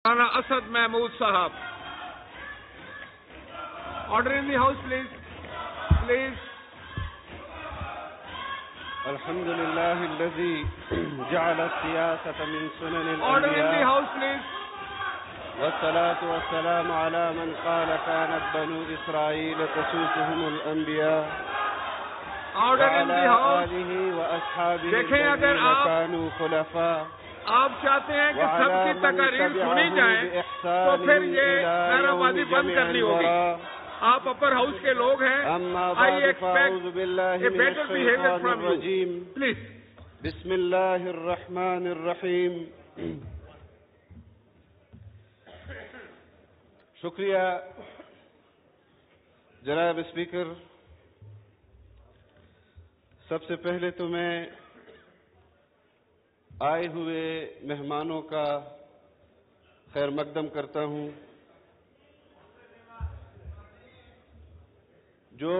Rana Asad Mahmood Sahab. Order in the house, please. Please. الحمد لله الذي جعل السياسة من سنن الأنبياء. Order in the house, please. والصلاة والسلام على من قال كانت بنو إسرائيل تسوسهم الأنبياء. Order in the house. آله وأصحابه دیکھیں اگر الذين كانوا خلفاء. آپ چاہتے ہیں کہ سب کی تقاریر سنی جائیں تو پھر یہ نعرہ بازی بند کرنی ہوگی. آپ اپر ہاؤس کے لوگ ہیں. I expect a better behavior from you. Please. بسم الله الرحمن الرحیم. شکریہ جناب اسپیکر. سب سے پہلے تو میں آئے ہوئے مہمانوں کا خیر مقدم کرتا ہوں جو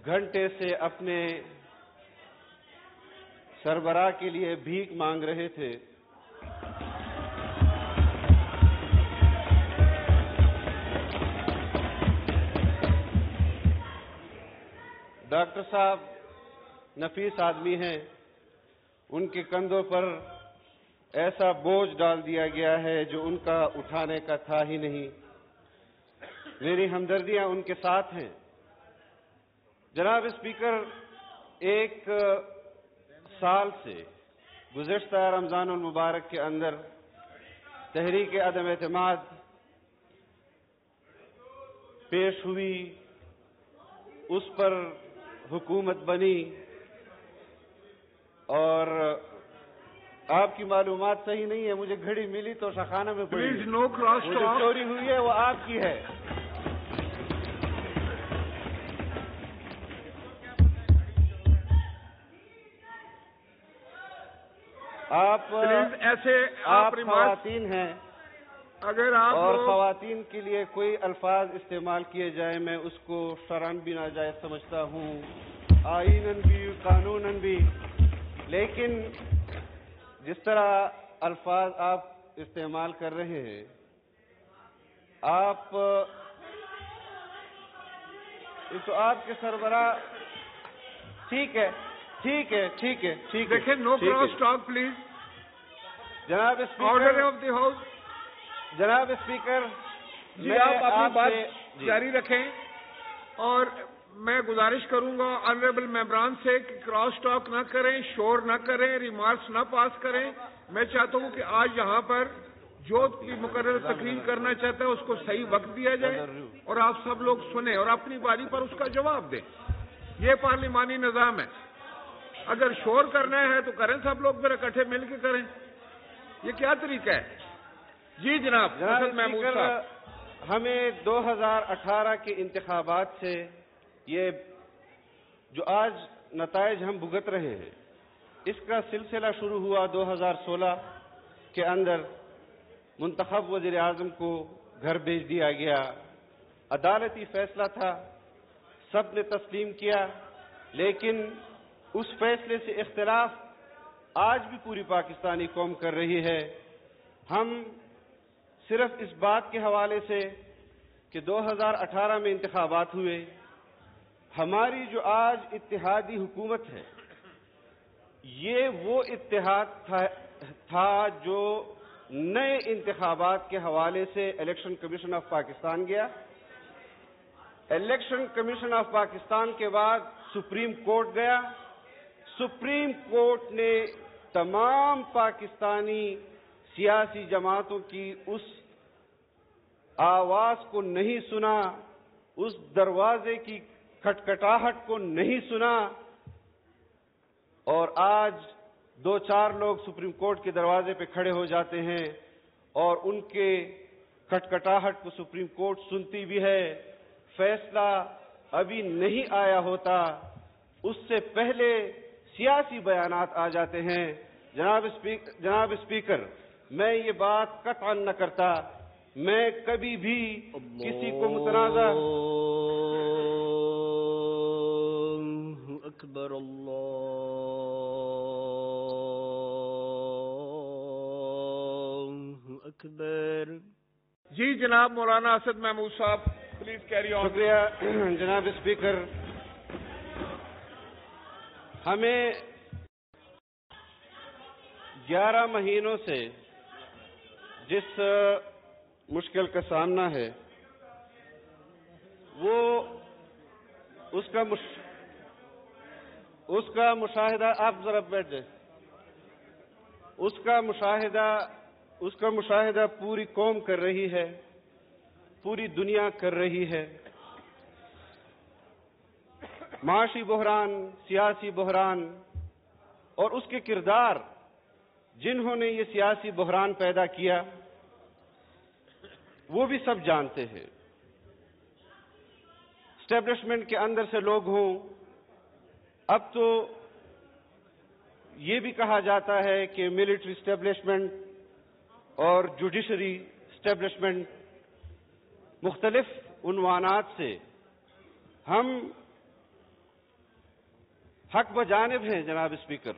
گھنٹے سے اپنے سربراہ کے لیے بھیک مانگ رہے تھے. ڈاکٹر صاحب نفیس آدمی ہیں. ان کے کندھوں پر ایسا بوجھ ڈال دیا گیا ہے جو ان کا اٹھانے کا تھا ہی نہیں. میری ہمدردیاں ان کے ساتھ ہیں. جناب اسپیکر، ایک سال سے گزشتہ رمضان المبارک کے اندر تحریک عدم اعتماد پیش ہوئی، اس پر حکومت بنی، اور آپ کی معلومات صحیح نہیں ہے. مجھے گھڑی ملی تو شاخانہ میں پڑی. Please, no cross talk. جو چوری ہوئی ہے وہ آپ کی ہے. آپ ایسے آپ خواتین ہیں، اگر آپ اور خواتین کے لیے کوئی الفاظ استعمال کیے جائیں میں اس کو شرعاً بھی ناجائز سمجھتا ہوں، آئیناً بھی قانوناً بھی. لیکن جس طرح الفاظ آپ استعمال کر رہے ہیں، آپ تو آپ کے سربراہ. ٹھیک ہے. دیکھیں، نو کراس ٹاک پلیز. جناب order speaker. Of the house. جناب اسپیکر، جی آپ اپنی بات جاری رکھیں، اور میں گزارش کروں گا آنریبل ممبران سے کہ کراس ٹاک نہ کریں، شور نہ کریں، ریمارکس نہ پاس کریں. میں چاہتا ہوں کہ آج یہاں پر جو بھی مقرر تقریر کرنا چاہتا ہے اس کو صحیح وقت دیا جائے اور آپ سب لوگ سنیں اور اپنی باری پر اس کا جواب دیں. یہ پارلیمانی نظام ہے. اگر شور کرنا ہے تو کریں، سب لوگ پھر اکٹھے مل کے کریں. یہ کیا طریقہ ہے؟ جی جناب اسد محمود صاحب. ہمیں 2018 کے انتخابات سے یہ جو آج نتائج ہم بھگت رہے ہیں، اس کا سلسلہ شروع ہوا 2016 کے اندر. منتخب وزیر اعظم کو گھر بھیج دیا گیا. عدالتی فیصلہ تھا، سب نے تسلیم کیا. لیکن اس فیصلے سے اختلاف آج بھی پوری پاکستانی قوم کر رہی ہے. ہم صرف اس بات کے حوالے سے کہ 2018 میں انتخابات ہوئے، ہماری جو آج اتحادی حکومت ہے، یہ وہ اتحاد تھا جو نئے انتخابات کے حوالے سے الیکشن کمیشن آف پاکستان گیا. الیکشن کمیشن آف پاکستان کے بعد سپریم کورٹ گیا. سپریم کورٹ نے تمام پاکستانی سیاسی جماعتوں کی اس آواز کو نہیں سنا، اس دروازے کی کھٹکھٹاہٹ کو نہیں سنا، اور آج 2-4 لوگ سپریم کورٹ کے دروازے پہ کھڑے ہو جاتے ہیں اور ان کے کھٹکھٹاہٹ کو سپریم کورٹ سنتی بھی ہے. فیصلہ ابھی نہیں آیا ہوتا، اس سے پہلے سیاسی بیانات آ جاتے ہیں. جناب اسپیکر، میں یہ بات قطعا نہ کرتا. میں کبھی بھی کسی کو متنازع اکبر اللہ اکبر. جی جناب مولانا اسد محمود صاحب پلیز کیری آن. شکریہ جناب اسپیکر. ہمیں 11 مہینوں سے جس مشکل کا سامنا ہے وہ اس کا مشاہدہ آپ ذرا بیٹھ جائیں. اس کا مشاہدہ پوری قوم کر رہی ہے, پوری دنیا کر رہی ہے. معاشی بحران, سیاسی بحران اور اس کے کردار جنہوں نے یہ سیاسی بحران پیدا کیا وہ بھی سب جانتے ہیں. اسٹیبلشمنٹ کے اندر سے لوگ ہوں, اب تو یہ بھی کہا جاتا ہے کہ ملٹری اسٹیبلشمنٹ اور جوڈیشری اسٹیبلشمنٹ, مختلف عنوانات سے ہم حق بجانب ہیں جناب اسپیکر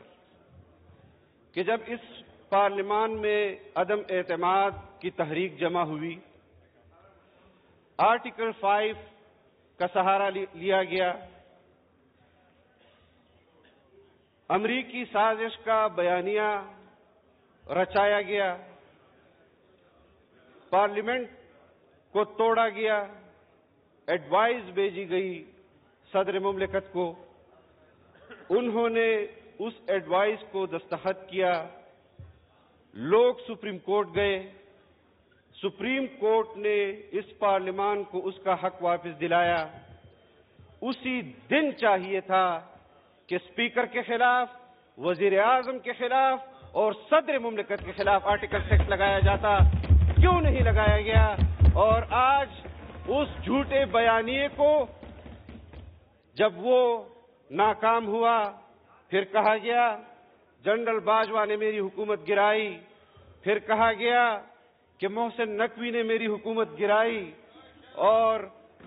کہ جب اس پارلیمان میں عدم اعتماد کی تحریک جمع ہوئی, آرٹیکل 5 کا سہارا لیا گیا, امریکی سازش کا بیانیہ رچایا گیا, پارلیمنٹ کو توڑا گیا, ایڈوائز بھیجی گئی صدر مملکت کو, انہوں نے اس ایڈوائز کو دستخط کیا, لوگ سپریم کورٹ گئے, سپریم کورٹ نے اس پارلیمان کو اس کا حق واپس دلایا. اسی دن چاہیے تھا کہ اسپیکر کے خلاف, وزیر اعظم کے خلاف اور صدر مملکت کے خلاف آرٹیکل 6 لگایا جاتا. کیوں نہیں لگایا گیا؟ اور آج اس جھوٹے بیانیے کو جب وہ ناکام ہوا, پھر کہا گیا جنرل باجوہ نے میری حکومت گرائی, پھر کہا گیا کہ محسن نقوی نے میری حکومت گرائی, اور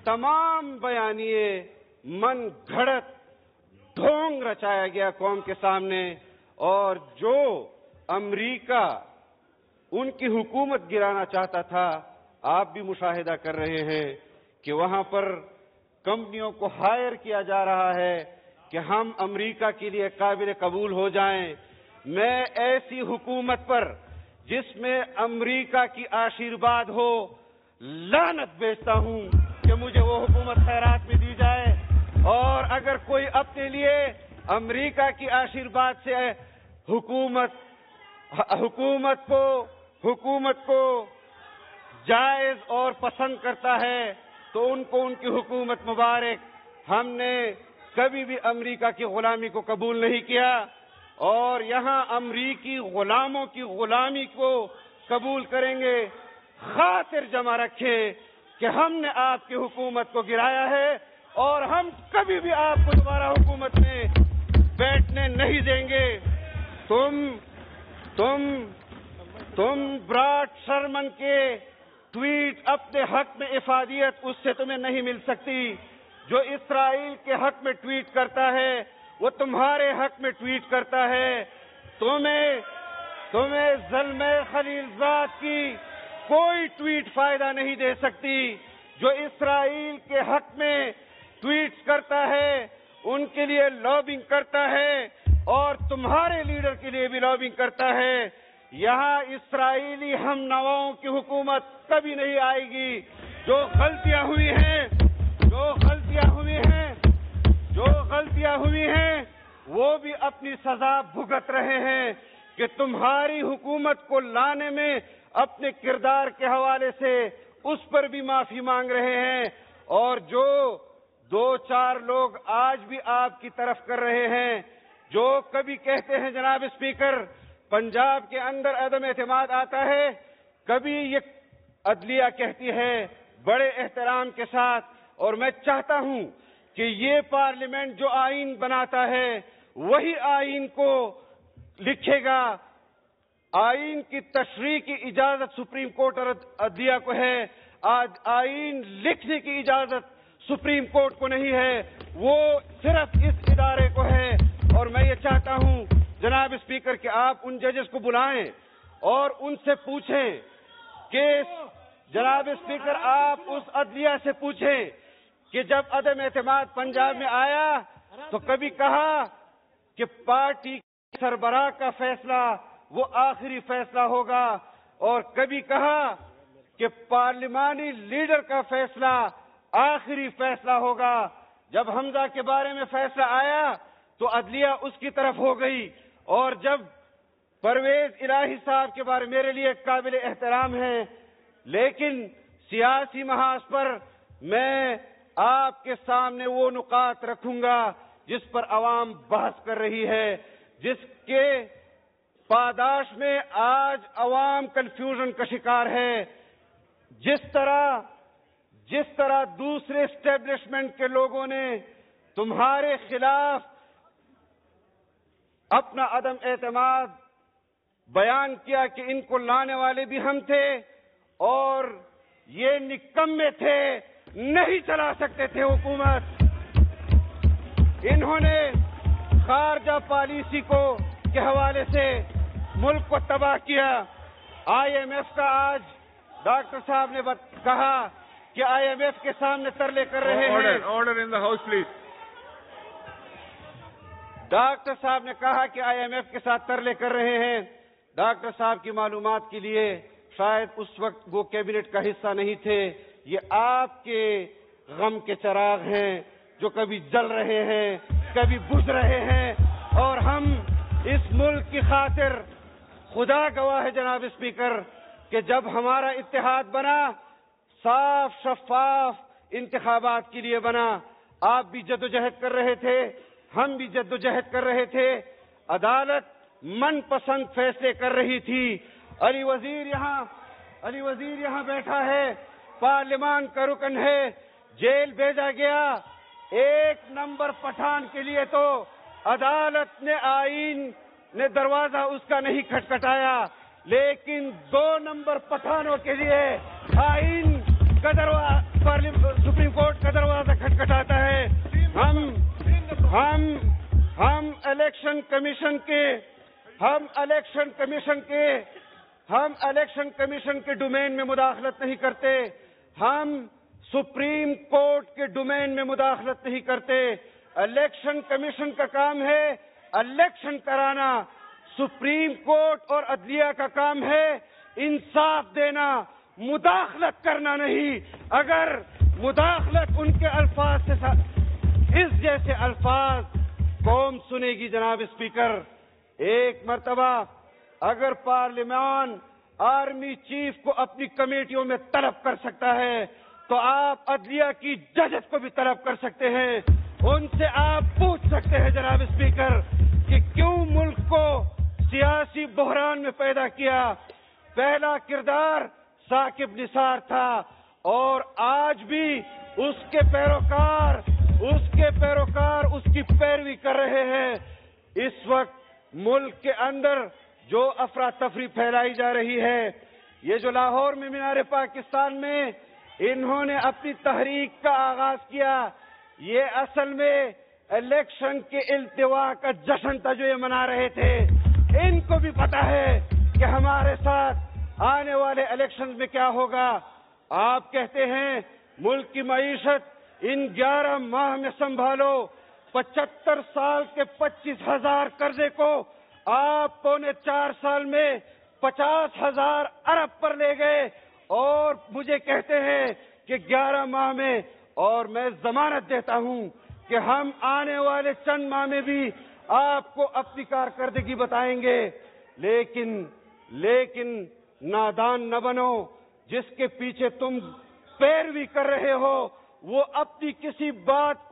تمام بیانیے من گھڑت ڈھونگ رچایا گیا قوم کے سامنے. اور جو امریکہ ان کی حکومت گرانا چاہتا تھا, آپ بھی مشاہدہ کر رہے ہیں کہ وہاں پر کمپنیوں کو ہائر کیا جا رہا ہے کہ ہم امریکہ کے لیے قابل قبول ہو جائیں. میں ایسی حکومت پر جس میں امریکہ کی آشیرواد ہو لعنت بھیجتا ہوں کہ مجھے وہ حکومت خیرات میں دی جائے. اور اگر کوئی اپنے لیے امریکہ کی آشیرواد سے حکومت کو جائز اور پسند کرتا ہے تو ان کو ان کی حکومت مبارک. ہم نے کبھی بھی امریکہ کی غلامی کو قبول نہیں کیا, اور یہاں امریکی غلاموں کی غلامی کو قبول کریں گے. خاطر جمع رکھے کہ ہم نے آپ کی حکومت کو گرایا ہے اور ہم کبھی بھی آپ کو دوبارہ حکومت میں بیٹھنے نہیں دیں گے. تم براڈ شرمن کے ٹویٹ اپنے حق میں افادیت اس سے تمہیں نہیں مل سکتی. جو اسرائیل کے حق میں ٹویٹ کرتا ہے وہ تمہارے حق میں ٹویٹ کرتا ہے. تمہیں ظلم خلیل زاد کی کوئی ٹویٹ فائدہ نہیں دے سکتی. جو اسرائیل کے حق میں ٹویٹس کرتا ہے ان کے لیے لابنگ کرتا ہے اور تمہارے لیڈر کے لیے بھی لابنگ کرتا ہے. یہاں اسرائیلی ہم نواؤں کی حکومت کبھی نہیں آئے گی. جو غلطیاں ہوئی ہیں وہ بھی اپنی سزا بھگت رہے ہیں کہ تمہاری حکومت کو لانے میں اپنے کردار کے حوالے سے اس پر بھی معافی مانگ رہے ہیں. اور جو 2-4 لوگ آج بھی آپ کی طرف کر رہے ہیں, جو کبھی کہتے ہیں جناب اسپیکر پنجاب کے اندر عدم اعتماد آتا ہے, کبھی یہ عدلیہ کہتی ہے بڑے احترام کے ساتھ, اور میں چاہتا ہوں کہ یہ پارلیمنٹ جو آئین بناتا ہے وہی آئین کو لکھے گا. آئین کی تشریح کی اجازت سپریم کورٹ اور عدلیہ کو ہے, آج آئین لکھنے کی اجازت سپریم کورٹ کو نہیں ہے, وہ صرف اس ادارے کو ہے. اور میں یہ چاہتا ہوں جناب اسپیکر کہ آپ ان ججز کو بلائیں اور ان سے پوچھیں کیس جناب اسپیکر آپ اس عدلیہ سے پوچھیں کہ جب عدم اعتماد پنجاب میں آیا تو کبھی کہا کہ پارٹی سربراہ کا فیصلہ وہ آخری فیصلہ ہوگا اور کبھی کہا کہ پارلیمانی لیڈر کا فیصلہ آخری فیصلہ ہوگا. جب حمزہ کے بارے میں فیصلہ آیا تو عدلیہ اس کی طرف ہو گئی اور جب پرویز الہی صاحب کے بارے میرے لیے قابل احترام ہیں لیکن سیاسی محاذ پر میں آپ کے سامنے وہ نکات رکھوں گا جس پر عوام بحث کر رہی ہے, جس کے پاداش میں آج عوام کنفیوژن کا شکار ہے. جس طرح دوسرے اسٹیبلشمنٹ کے لوگوں نے تمہارے خلاف اپنا عدم اعتماد بیان کیا کہ ان کو لانے والے بھی ہم تھے اور یہ نکمے تھے, نہیں چلا سکتے تھے حکومت. انہوں نے خارجہ پالیسی کے حوالے سے ملک کو تباہ کیا. آئی ایم ایف کا آج ڈاکٹر صاحب نے کہا کہ آئی ایم ایف کے سامنے ترلے کر رہے ہیں. Order in the house please. Doctor صاحب نے کہا کہ آئی ایم ایف کے ساتھ ترلے کر رہے ہیں. ڈاکٹر صاحب کی معلومات کے لیے شاید اس وقت وہ کیبنٹ کا حصہ نہیں تھے. یہ آپ کے غم کے چراغ ہیں جو کبھی جل رہے ہیں کبھی بجھ رہے ہیں اور ہم اس ملک کی خاطر خدا گواہ ہے جناب اسپیکر کہ جب ہمارا اتحاد بنا صاف شفاف انتخابات کے لیے بنا. آپ بھی جدوجہد کر رہے تھے, ہم بھی جدوجہد کر رہے تھے, عدالت من پسند فیصلے کر رہی تھی. علی وزیر یہاں بیٹھا ہے, پارلیمان کا رکن ہے, جیل بھیجا گیا. 1 نمبر پٹھان کے لیے تو عدالت نے آئین نے دروازہ اس کا نہیں کھٹکھٹایا, لیکن 2 نمبر پٹھانوں کے لیے آئین کا سپریم کورٹ کا دروازہ کھٹکھٹاتا ہے. ہم الیکشن کمیشن کے ڈومین میں مداخلت نہیں کرتے, ہم سپریم کورٹ کے ڈومین میں مداخلت نہیں کرتے. الیکشن کمیشن کا کام ہے الیکشن کرانا, سپریم کورٹ اور عدلیہ کا کام ہے انصاف دینا, مداخلت کرنا نہیں. اگر مداخلت ان کے الفاظ سے اس جیسے الفاظ قوم سنے گی جناب اسپیکر. ایک مرتبہ اگر پارلیمان آرمی چیف کو اپنی کمیٹیوں میں طلب کر سکتا ہے تو آپ عدلیہ کی ججز کو بھی طلب کر سکتے ہیں. ان سے آپ پوچھ سکتے ہیں جناب اسپیکر کہ کیوں ملک کو سیاسی بحران میں پیدا کیا. پہلا کردار ثاقب نثار تھا اور آج بھی اس کے پیروکار اس کی پیروی کر رہے ہیں. اس وقت ملک کے اندر جو افراتفری پھیلائی جا رہی ہے, یہ جو لاہور میں مینار پاکستان میں انہوں نے اپنی تحریک کا آغاز کیا, یہ اصل میں الیکشن کے التوا کا جشن تھا جو یہ منا رہے تھے. ان کو بھی پتا ہے کہ ہمارے ساتھ آنے والے الیکشن میں کیا ہوگا. آپ کہتے ہیں ملک کی معیشت ان 11 ماہ میں سنبھالو, 75 سال کے 25,000 قرضے کو آپ 4 سال میں 50,000 ارب پر لے گئے اور مجھے کہتے ہیں کہ 11 ماہ میں, اور میں ضمانت دیتا ہوں کہ ہم آنے والے چند ماہ میں بھی آپ کو اپنی کارکردگی بتائیں گے. لیکن نادان نہ بنو. جس کے پیچھے تم پیروی کر رہے ہو وہ اپنی کسی بات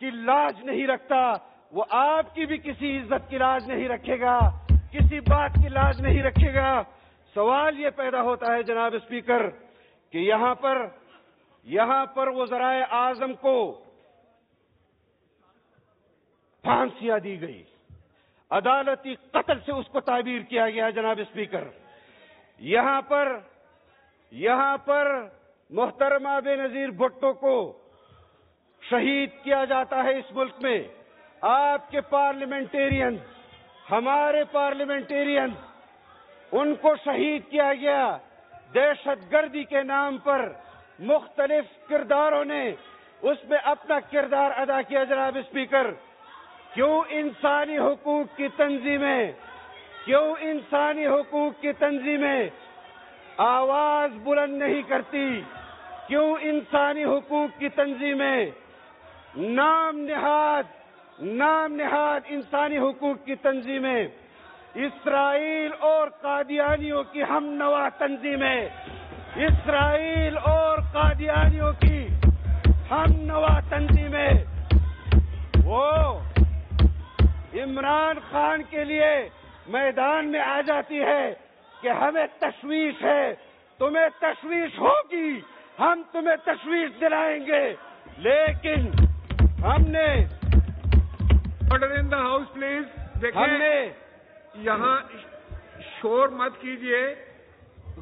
کی لاج نہیں رکھتا, وہ آپ کی بھی کسی عزت کی لاج نہیں رکھے گا, کسی بات کی لاج نہیں رکھے گا. سوال یہ پیدا ہوتا ہے جناب اسپیکر کہ یہاں پر وزرائے اعظم کو پھانسیاں دی گئی, عدالتی قتل سے اس کو تعبیر کیا گیا. جناب اسپیکر یہاں پر محترمہ بے نظیر بھٹو کو شہید کیا جاتا ہے اس ملک میں. آپ کے پارلیمنٹیرین, ہمارے پارلیمنٹیرین, ان کو شہید کیا گیا. دہشت گردی کے نام پر مختلف کرداروں نے اس میں اپنا کردار ادا کیا. جناب اسپیکر، کیوں انسانی حقوق کی تنظیمیں آواز بلند نہیں کرتی؟ کیوں انسانی حقوق کی تنظیمیں نام نہاد انسانی حقوق کی تنظیمیں اسرائیل اور قادیانیوں کی ہم نوا تنظیمیں وہ عمران خان کے لیے میدان میں آ جاتی ہے کہ ہمیں تشویش ہے، تمہیں تشویش ہوگی، ہم تمہیں تشویش دلائیں گے، لیکن ہم نے order in the house please. دیکھیں یہاں شور مت کیجئے،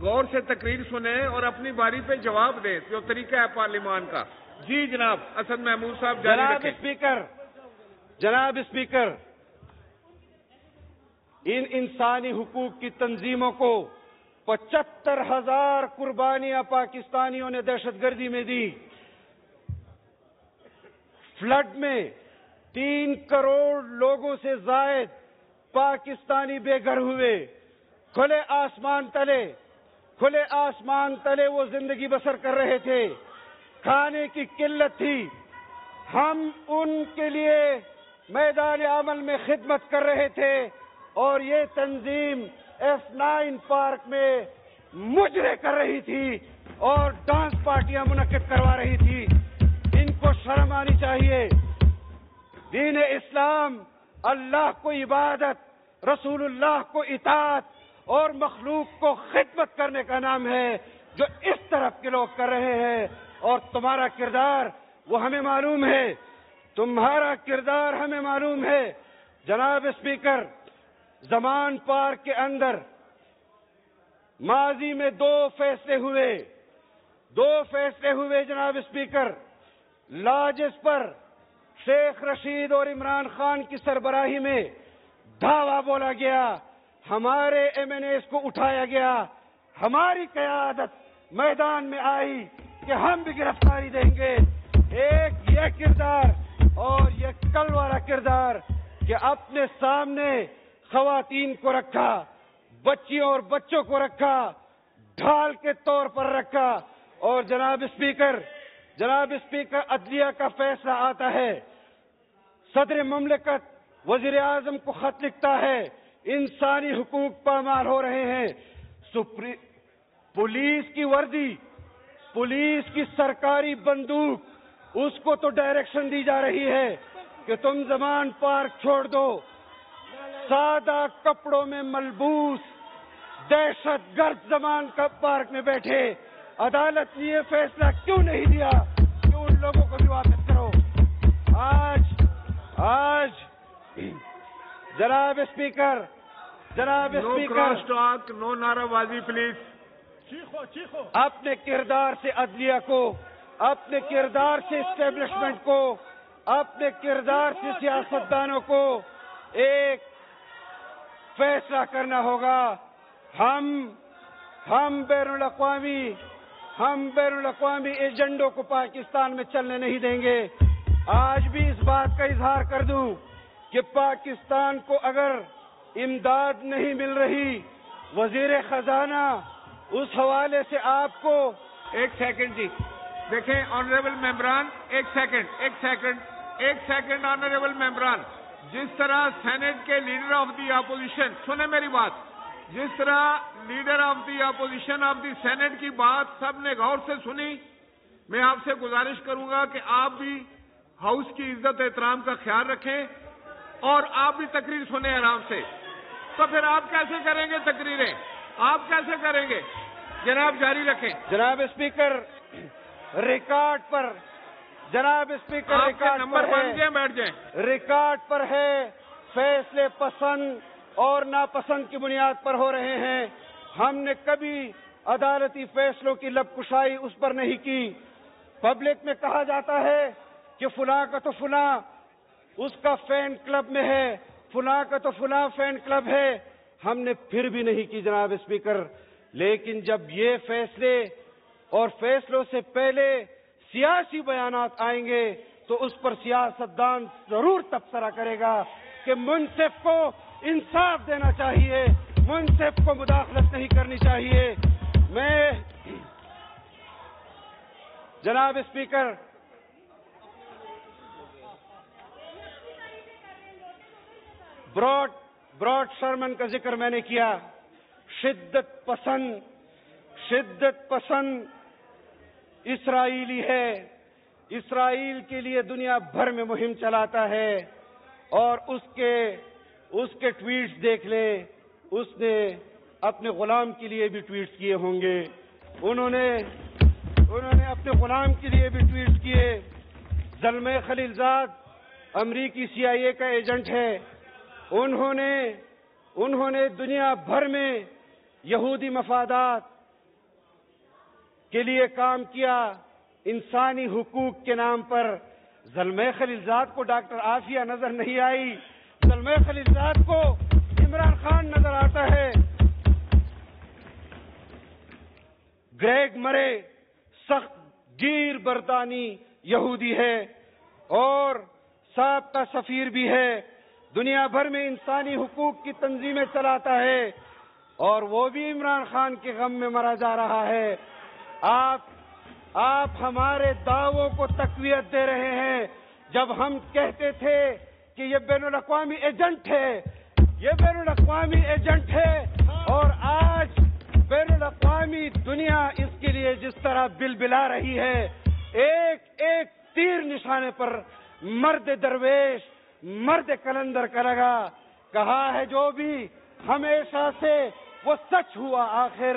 غور سے تقریر سنیں اور اپنی باری پہ جواب دیں جو طریقہ ہے پارلیمان کا. جی جناب اسد محمود صاحب جاری رکھیں. جناب اسپیکر، ان انسانی حقوق کی تنظیموں کو 75,000 قربانیاں پاکستانیوں نے دہشت گردی میں دی. فلڈ میں 3 کروڑ لوگوں سے زائد پاکستانی بے گھر ہوئے. کھلے آسمان تلے وہ زندگی بسر کر رہے تھے، کھانے کی قلت تھی. ہم ان کے لیے میدان عمل میں خدمت کر رہے تھے اور یہ تنظیم F9 پارک میں مجرے کر رہی تھی اور ڈانس پارٹیاں منعقد کروا رہی تھی. ان کو شرم آنی چاہیے. دین اسلام اللہ کو عبادت، رسول اللہ کو اطاعت اور مخلوق کو خدمت کرنے کا نام ہے، جو اس طرف کے لوگ کر رہے ہیں. اور تمہارا کردار وہ ہمیں معلوم ہے، تمہارا کردار ہمیں معلوم ہے. جناب اسپیکر، زمان پارک کے اندر ماضی میں 2 فیصلے ہوئے جناب اسپیکر. لاجز پر شیخ رشید اور عمران خان کی سربراہی میں دھاوا بولا گیا، ہمارے MNAs کو اٹھایا گیا، ہماری قیادت میدان میں آئی کہ ہم بھی گرفتاری دیں گے. ایک یہ کردار اور یہ کل والا کردار کہ اپنے سامنے خواتین کو رکھا، بچیوں اور بچوں کو رکھا، ڈھال کے طور پر رکھا. اور جناب اسپیکر عدلیہ کا فیصلہ آتا ہے، صدر مملکت وزیر اعظم کو خط لکھتا ہے، انسانی حقوق پامال ہو رہے ہیں. پولیس کی وردی، پولیس کی سرکاری بندوق، اس کو تو ڈائریکشن دی جا رہی ہے کہ تم زمان پارک چھوڑ دو. سادہ کپڑوں میں ملبوس دہشت گرد زمان پارک میں بیٹھے. عدالت نے یہ فیصلہ کیوں نہیں دیا کہ ان لوگوں کو بھی واپس کرو؟ آج جناب اسپیکر نو کراس ٹاک، نو نعرہ بازی پلیز. اپنے کردار سے عدلیہ کو، اپنے کردار سے اسٹیبلشمنٹ کو، اپنے کردار سے سیاستدانوں کو ایک فیصلہ کرنا ہوگا. ہم بین الاقوامی ایجنڈوں کو پاکستان میں چلنے نہیں دیں گے. آج بھی اس بات کا اظہار کر دوں کہ پاکستان کو اگر امداد نہیں مل رہی، وزیر خزانہ اس حوالے سے آپ کو ایک سیکنڈ جی دیکھیں آنریبل ممبران، ایک سیکنڈ آنریبل ممبران. جس طرح سینٹ کے لیڈر آف دی اپوزیشن، سنیں میری بات، جس طرح leader of the opposition of the senate کی بات سب نے غور سے سنی، میں آپ سے گزارش کروں گا کہ آپ بھی ہاؤس کی عزت احترام کا خیال رکھیں اور آپ بھی تقریر سنیں آرام سے. تو پھر آپ کیسے کریں گے تقریریں؟ آپ کیسے کریں گے؟ جناب جاری رکھیں. جناب اسپیکر ریکارڈ پر نمبر بن گئے، بیٹھ جائیں. ریکارڈ پر ہے، فیصلے پسند اور ناپسند کی بنیاد پر ہو رہے ہیں. ہم نے کبھی عدالتی فیصلوں کی لب کشائی اس پر نہیں کی. پبلک میں کہا جاتا ہے کہ فلاں کا تو فلاں اس کا فین کلب میں ہے، فلاں کا تو فلاں فین کلب ہے. ہم نے پھر بھی نہیں کی جناب اسپیکر. لیکن جب یہ فیصلے اور فیصلوں سے پہلے سیاسی بیانات آئیں گے تو اس پر سیاستدان ضرور تبصرہ کرے گا کہ منصف کو انصاف دینا چاہیے، منصف کو مداخلت نہیں کرنی چاہیے۔ میں جناب اسپیکر، براڈ شرمن کا ذکر میں نے کیا۔ شدت پسند اسرائیلی ہے، اسرائیل کے لیے دنیا بھر میں مہم چلاتا ہے، اور اس کے ٹویٹس دیکھ لیں، اس نے اپنے غلام کے لیے بھی ٹویٹس کیے ہوں گے، انہوں نے اپنے غلام کے لیے بھی ٹویٹس کیے۔ زلمے خلیلزاد امریکی CIA کا ایجنٹ ہے، انہوں نے دنیا بھر میں یہودی مفادات کے لیے کام کیا، انسانی حقوق کے نام پر۔ زلمے خلیلزاد کو ڈاکٹر عافیہ نظر نہیں آئی، زلمے خلیلزاد کو عمران خان نظر آتا ہے۔ گریگ مرے سخت گیر برطانوی یہودی ہے اور سابقہ سفیر بھی ہے، دنیا بھر میں انسانی حقوق کی تنظیمیں چلاتا ہے، اور وہ بھی عمران خان کے غم میں مرا جا رہا ہے۔ آپ ہمارے دعووں کو تقویت دے رہے ہیں، جب ہم کہتے تھے کہ یہ بین الاقوامی ایجنٹ ہے، یہ بین الاقوامی ایجنٹ ہے، اور آج بین الاقوامی دنیا اس کے لیے جس طرح بلبلا رہی ہے، ایک ایک تیر نشانے پر مرد درویش، مرد کلندر کا لگا۔ کہا ہے جو بھی ہمیشہ سے وہ سچ ہوا آخر،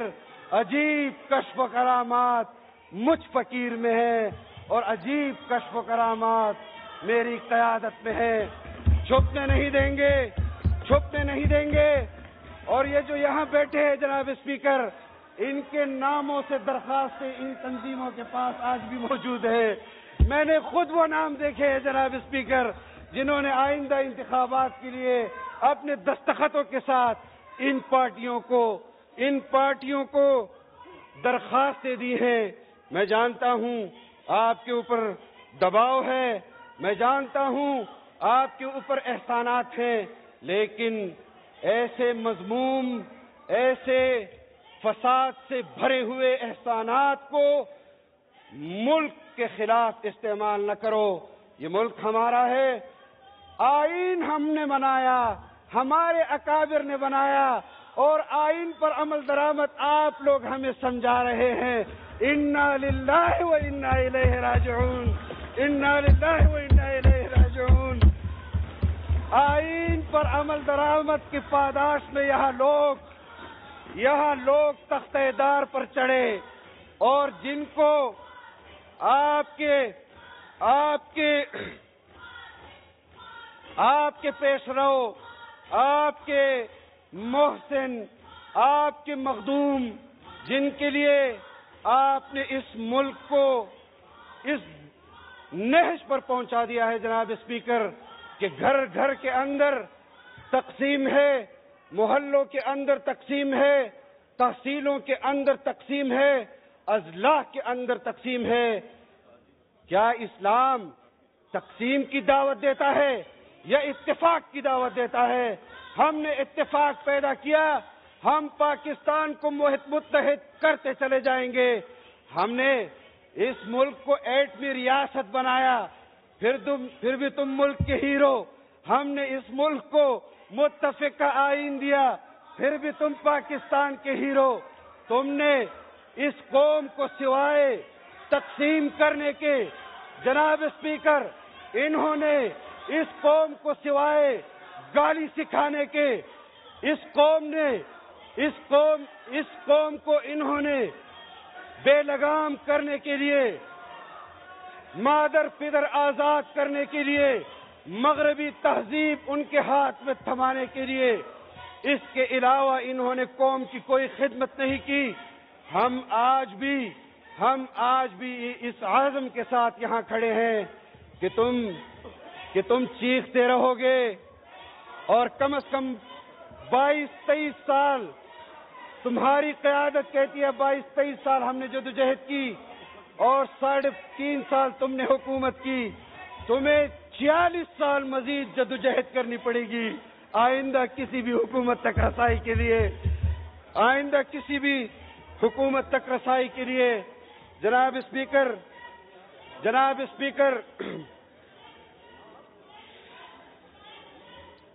عجیب کشف و کرامات مجھ فقیر میں ہے، اور عجیب کشف و کرامات میری قیادت میں ہے۔ چھپنے نہیں دیں گے۔ اور یہ جو یہاں بیٹھے ہیں جناب اسپیکر، ان کے ناموں سے درخواستیں ان تنظیموں کے پاس آج بھی موجود ہے۔ میں نے خود وہ نام دیکھے ہیں جناب اسپیکر، جنہوں نے آئندہ انتخابات کے لیے اپنے دستخطوں کے ساتھ ان پارٹیوں کو درخواستیں دی ہیں۔ میں جانتا ہوں آپ کے اوپر دباؤ ہے، میں جانتا ہوں آپ کے اوپر احسانات ہیں، لیکن ایسے مذموم، ایسے فساد سے بھرے ہوئے احسانات کو ملک کے خلاف استعمال نہ کرو۔ یہ ملک ہمارا ہے، آئین ہم نے بنایا، ہمارے اکابر نے بنایا، اور آئین پر عمل درآمد آپ لوگ ہمیں سمجھا رہے ہیں۔ انا للہ و انا الیہ راجعون، انا للہ و انا الیہ راجعون۔ آئین پر عمل درآمد کی پاداش میں یہاں لوگ تختہ دار پر چڑھے، اور جن کو آپ کے پیش رو، آپ کے محسن، آپ کے مخدوم، جن کے لیے آپ نے اس ملک کو اس نہج پر پہنچا دیا ہے جناب اسپیکر، کہ گھر گھر کے اندر تقسیم ہے، محلوں کے اندر تقسیم ہے، تحصیلوں کے اندر تقسیم ہے، اضلاع کے اندر تقسیم ہے۔ کیا اسلام تقسیم کی دعوت دیتا ہے یا اتفاق کی دعوت دیتا ہے؟ ہم نے اتفاق پیدا کیا، ہم پاکستان کو متحد کرتے چلے جائیں گے۔ ہم نے اس ملک کو ایٹمی ریاست بنایا، پھر بھی تم ملک کے ہیرو۔ ہم نے اس ملک کو متفقہ آئین دیا، پھر بھی تم پاکستان کے ہیرو۔ تم نے اس قوم کو سوائے تقسیم کرنے کے، جناب اسپیکر، انہوں نے اس قوم کو سوائے گالی سکھانے کے، اس قوم کو انہوں نے بے لگام کرنے کے لیے، مادر پدر آزاد کرنے کے لیے، مغربی تہذیب ان کے ہاتھ میں تھمانے کے لیے، اس کے علاوہ انہوں نے قوم کی کوئی خدمت نہیں کی۔ ہم آج بھی اس عزم کے ساتھ یہاں کھڑے ہیں کہ تم چیختے رہو گے، اور کم از کم 22-23 سال تمہاری قیادت کہتی ہے 22-23 سال ہم نے جدوجہد کی اور 3.5 سال تم نے حکومت کی، تمہیں 46 سال مزید جدوجہد کرنی پڑے گی آئندہ کسی بھی حکومت تک رسائی کے لیے، آئندہ کسی بھی حکومت تک رسائی کے لیے۔ جناب اسپیکر،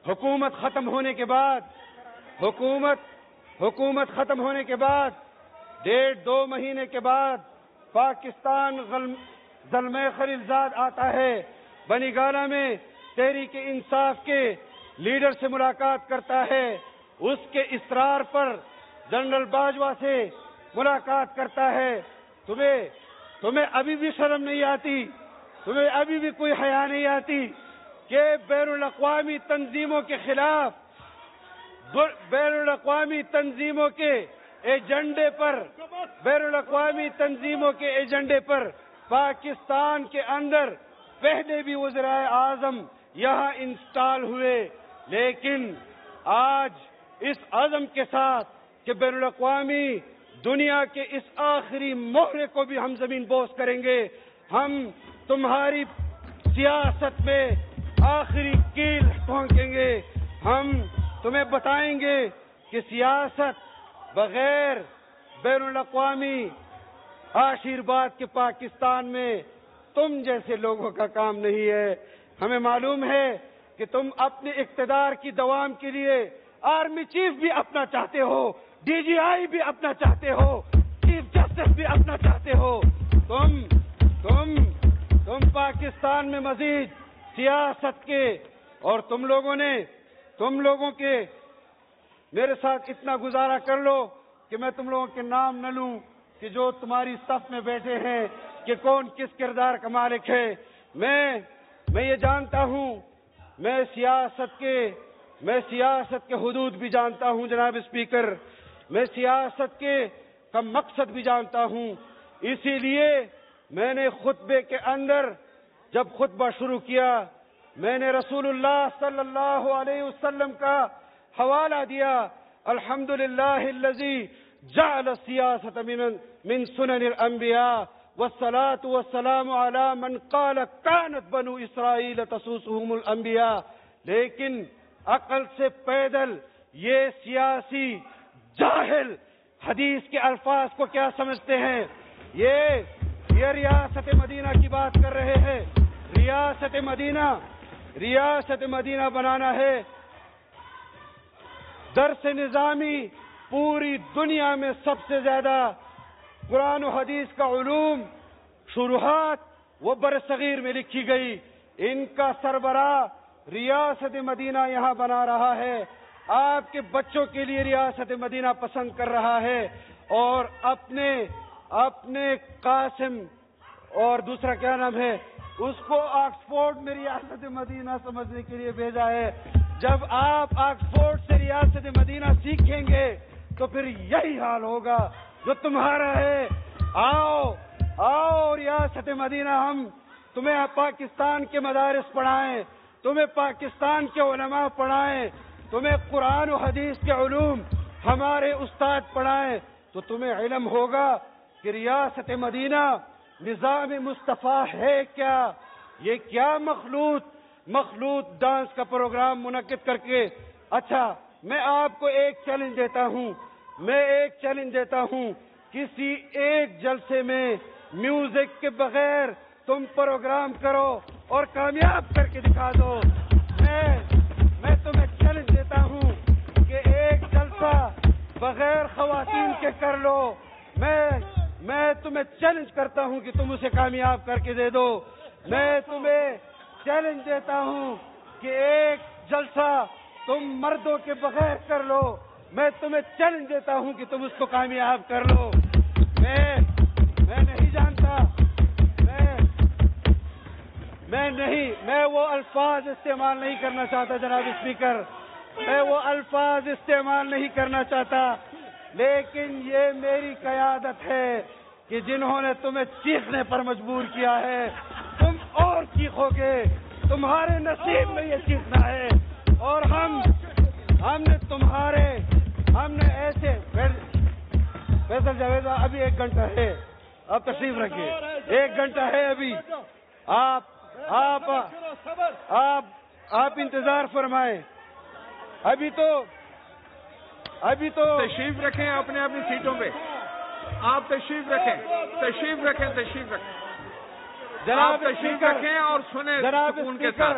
حکومت ختم ہونے کے بعد 1.5-2 مہینے کے بعد پاکستان زلمے خلیلزاد آتا ہے، بنی گالہ میں تحریک انصاف کے لیڈر سے ملاقات کرتا ہے، اس کے اصرار پر جنرل باجوہ سے ملاقات کرتا ہے۔ تمہیں ابھی بھی شرم نہیں آتی، تمہیں ابھی بھی کوئی حیا نہیں آتی کہ بین الاقوامی تنظیموں کے خلاف، بین الاقوامی تنظیموں کے ایجنڈے پر پاکستان کے اندر پہلے بھی وزرائے اعظم یہاں انسٹال ہوئے، لیکن آج اس عزم کے ساتھ کہ بین الاقوامی دنیا کے اس آخری مہرے کو بھی ہم زمین بوس کریں گے، ہم تمہاری سیاست میں آخری کیل ٹھونکیں گے، ہم تمہیں بتائیں گے کہ سیاست بغیر بین الاقوامی آشیرواد کے پاکستان میں تم جیسے لوگوں کا کام نہیں ہے۔ ہمیں معلوم ہے کہ تم اپنے اقتدار کی دوام کے لیے آرمی چیف بھی اپنا چاہتے ہو، ڈی جی آئی بھی اپنا چاہتے ہو، چیف جسٹس بھی اپنا چاہتے ہو۔ تم پاکستان میں مزید سیاست کے، اور تم لوگوں کے میرے ساتھ اتنا گزارا کر لو کہ میں تم لوگوں کے نام نہ لوں کہ جو تمہاری صف میں بیٹھے ہیں کہ کون کس کردار کا مالک ہے۔ میں یہ جانتا ہوں، میں سیاست کے حدود بھی جانتا ہوں جناب اسپیکر، میں سیاست کا مقصد بھی جانتا ہوں، اسی لیے میں نے خطبے کے اندر جب خطبہ شروع کیا میں نے رسول اللہ صلی اللہ علیہ وسلم کا حوالہ دیا، الحمدللہ الذی جعل السیاست من سنن الانبیاء والصلاة والسلام علی من قال کانت بنو اسرائیل تسوسهم الانبیاء۔ لیکن عقل سے پیدل یہ سیاسی جاہل حدیث کے الفاظ کو کیا سمجھتے ہیں؟ یہ ریاست مدینہ کی بات کر رہے ہیں۔ ریاست مدینہ بنانا ہے، درس نظامی پوری دنیا میں سب سے زیادہ قرآن و حدیث کا علوم شروحات وہ برصغیر میں لکھی گئی، ان کا سربراہ ریاست مدینہ یہاں بنا رہا ہے، آپ کے بچوں کے لیے ریاست مدینہ پسند کر رہا ہے، اور اپنے قاسم اور دوسرا کیا نام ہے اس کو آکسفورڈ میں ریاست مدینہ سمجھنے کے لیے بھیجا ہے۔ جب آپ آکسفورڈ سے ریاست مدینہ سیکھیں گے تو پھر یہی حال ہوگا جو تمہارا ہے۔ آؤ ریاست مدینہ، ہم تمہیں پاکستان کے مدارس پڑھائیں، تمہیں پاکستان کے علماء پڑھائیں، تمہیں قرآن و حدیث کے علوم ہمارے استاد پڑھائیں، تو تمہیں علم ہوگا کہ ریاست مدینہ نظام مصطفیٰ ہے کیا، یہ کیا مخلوط ڈانس کا پروگرام منعقد کر کے۔ اچھا، میں آپ کو ایک چیلنج دیتا ہوں، کسی ایک جلسے میں میوزک کے بغیر تم پروگرام کرو اور کامیاب کر کے دکھا دو۔ میں تمہیں چیلنج دیتا ہوں کہ ایک جلسہ بغیر خواتین کے کر لو، میں تمہیں چیلنج کرتا ہوں کہ تم اسے کامیاب کر کے دے دو۔ میں تمہیں چیلنج دیتا ہوں کہ ایک جلسہ تم مردوں کے بغیر کر لو، میں تمہیں چیلنج دیتا ہوں کہ تم اس کو کامیاب کر لو۔ میں نہیں جانتا، میں وہ الفاظ استعمال نہیں کرنا چاہتا جناب اسپیکر، میں وہ الفاظ استعمال نہیں کرنا چاہتا، لیکن یہ میری قیادت ہے کہ جنہوں نے تمہیں چیخنے پر مجبور کیا ہے تم اور چیخو گے، تمہارے نصیب میں یہ چیخنا ہے، اور ہم نے ایسے ڈاکٹر جاوید ابھی 1 گھنٹہ ہے, اب تشریف رکھیے, 1 گھنٹہ ہے ابھی. آپ انتظار فرمائیں. ابھی تو تشریف رکھیں اپنے اپنی سیٹوں پہ. آپ تشریف رکھیں. جناب تشریف رکھیں اور سنیں سکون کے ساتھ.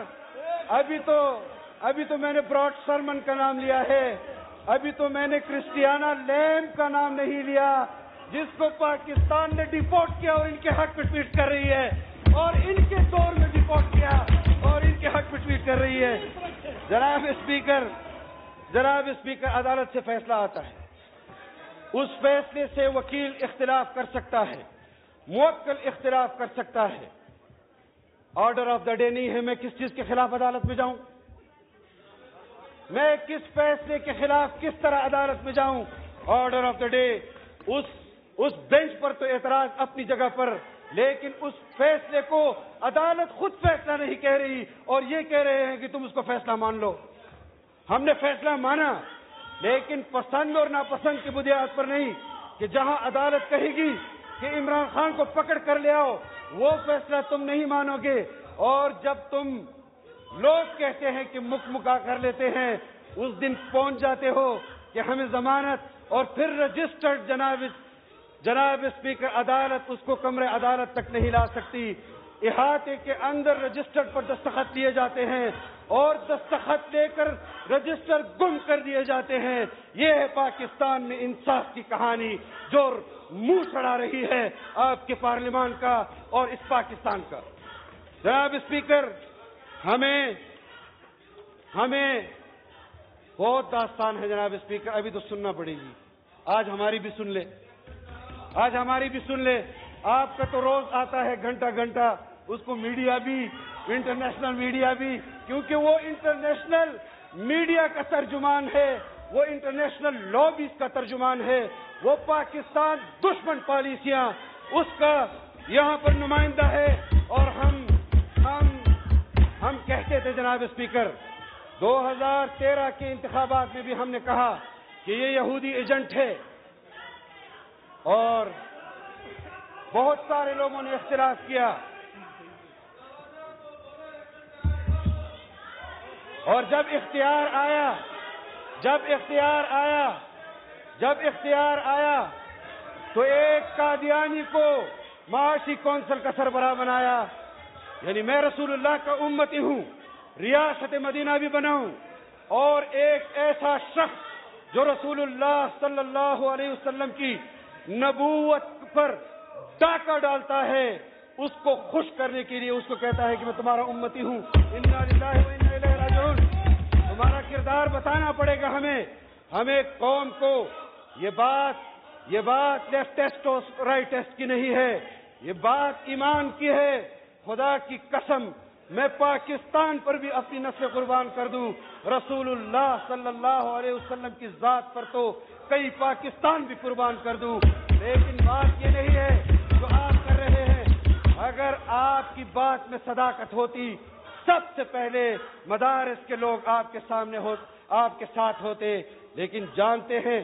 ابھی تو میں نے براڈ سرمن کا نام لیا ہے. ابھی تو میں نے کرسٹیانا لیم کا نام نہیں لیا, جس کو پاکستان نے ڈیپورٹ کیا اور ان کے حق میں ٹویٹ کر رہی ہے, اور ان کے دور میں ڈیپورٹ کیا اور ان کے حق میں ٹویٹ کر رہی ہے. جناب اسپیکر, عدالت سے فیصلہ آتا ہے. اس فیصلے سے وکیل اختلاف کر سکتا ہے, موکل اختلاف کر سکتا ہے. آرڈر آف دا ڈے نہیں ہے. میں کس چیز کے خلاف عدالت میں جاؤں؟ میں کس فیصلے کے خلاف کس طرح عدالت میں جاؤں؟ Order of the day. اس بینچ پر تو اعتراض اپنی جگہ پر, لیکن اس فیصلے کو عدالت خود فیصلہ نہیں کہہ رہی اور یہ کہہ رہے ہیں کہ تم اس کو فیصلہ مان لو. ہم نے فیصلہ مانا, لیکن پسند اور ناپسند کی بنیاد پر نہیں, کہ جہاں عدالت کہے گی کہ عمران خان کو پکڑ کر لے آؤ, وہ فیصلہ تم نہیں مانو گے. اور جب تم لوگ کہتے ہیں کہ مکا کر لیتے ہیں, اس دن پہنچ جاتے ہو کہ ہمیں ضمانت, اور پھر رجسٹرڈ جناب اسپیکر عدالت اس کو کمرے عدالت تک نہیں لا سکتی. احاطے کے اندر رجسٹر پر دستخط لیے جاتے ہیں اور دستخط لے کر رجسٹر گم کر دیے جاتے ہیں. یہ ہے پاکستان میں انصاف کی کہانی جو منہ چڑھا رہی ہے آپ کے پارلیمان کا اور اس پاکستان کا. جناب اسپیکر, ہمیں بہت داستان ہے جناب اسپیکر, ابھی تو سننا پڑے گی. آج ہماری بھی سن لے. آپ کا تو روز آتا ہے گھنٹہ, اس کو میڈیا بھی, انٹرنیشنل میڈیا بھی, کیونکہ وہ انٹرنیشنل میڈیا کا ترجمان ہے, وہ انٹرنیشنل لابیز کا ترجمان ہے, وہ پاکستان دشمن پالیسیاں اس کا یہاں پر نمائندہ ہے. اور ہم کہتے تھے جناب اسپیکر, 2013 کے انتخابات میں بھی ہم نے کہا کہ یہ یہودی ایجنٹ ہے, اور بہت سارے لوگوں نے اختلاف کیا. اور جب اختیار آیا تو ایک قادیانی کو معاشی کونسل کا سربراہ بنایا. یعنی میں رسول اللہ کا امتی ہوں, ریاست مدینہ بھی بناؤں, اور ایک ایسا شخص جو رسول اللہ صلی اللہ علیہ وسلم کی نبوت پر ڈاکہ ڈالتا ہے, اس کو خوش کرنے کے لیے اس کو کہتا ہے کہ میں تمہارا امتی ہوں. انا للہ و انا الیہ راجعون. تمہارا کردار بتانا پڑے گا ہمیں قوم کو. یہ بات لیفٹ ٹیسٹ اور رائٹ ٹیسٹ کی نہیں ہے, یہ بات ایمان کی ہے. خدا کی قسم, میں پاکستان پر بھی اپنی نسل قربان کر دوں, رسول اللہ صلی اللہ علیہ وسلم کی ذات پر تو کئی پاکستان بھی قربان کر دوں. لیکن بات یہ نہیں ہے جو آپ کر رہے ہیں. اگر آپ کی بات میں صداقت ہوتی, سب سے پہلے مدارس کے لوگ آپ کے سامنے آپ کے ساتھ ہوتے. لیکن جانتے ہیں